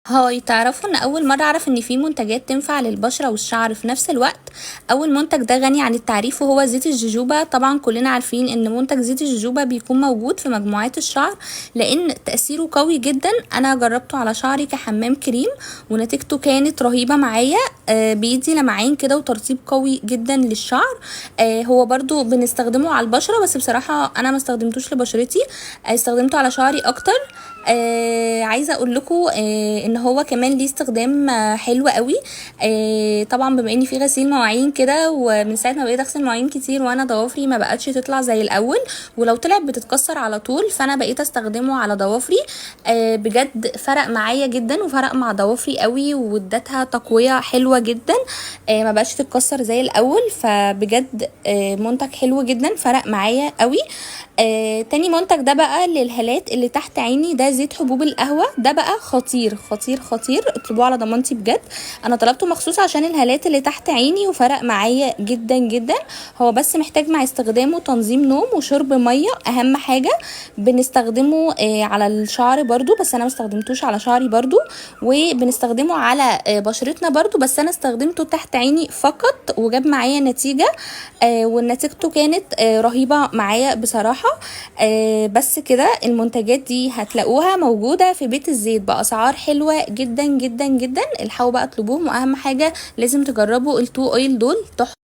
هاي، تعرفوا ان اول مرة اعرف ان في منتجات تنفع للبشرة والشعر في نفس الوقت. اول منتج ده غني عن التعريف وهو زيت الجوجوبا. طبعا كلنا عارفين ان منتج زيت الجوجوبا بيكون موجود في مجموعات الشعر لان تأثيره قوي جدا. انا جربته على شعري كحمام كريم ونتيجته كانت رهيبة معايا. بيدي لمعان كده وترطيب قوي جدا للشعر. هو برضو بنستخدمه على البشرة بس بصراحة انا ما استخدمتوش لبشرتي. استخدمته على شعري اكتر. عايزه اقول لكم ان هو كمان ليه استخدام حلو قوي. طبعا بما ان في غسيل مواعين كده، ومن ساعه ما بقيت اغسل مواعين كتير وانا ضوافري ما بقتش تطلع زي الاول، ولو طلعت بتتكسر على طول، فانا بقيت استخدمه على ضوافري. بجد فرق معايا جدا وفرق مع ضوافري قوي وادتها تقويه حلوه جدا. ما بقتش تتكسر زي الاول، فبجد منتج حلو جدا فرق معايا قوي. تاني منتج ده بقى للهالات اللي تحت عيني، ده زيت حبوب القهوة. ده بقى خطير خطير خطير، اطلبوه على ضمانتي بجد. انا طلبته مخصوص عشان الهالات اللي تحت عيني وفرق معايا جدا جدا. هو بس محتاج مع استخدامه تنظيم نوم وشرب مية، اهم حاجة. بنستخدمه على الشعر برضو، بس انا ما استخدمتوش على شعري برضو. وبنستخدمه على بشرتنا برضو، بس انا استخدمته تحت عيني فقط وجاب معايا نتيجة. ونتيجته كانت رهيبة معايا بصراحة. بس كده المنتجات دي هتلاقوها موجودة في بيت الزيت بأسعار حلوة جدا جدا جدا. الحقوا بقى اطلبوهم، واهم حاجة لازم تجربوا التو اويل دول تحفة.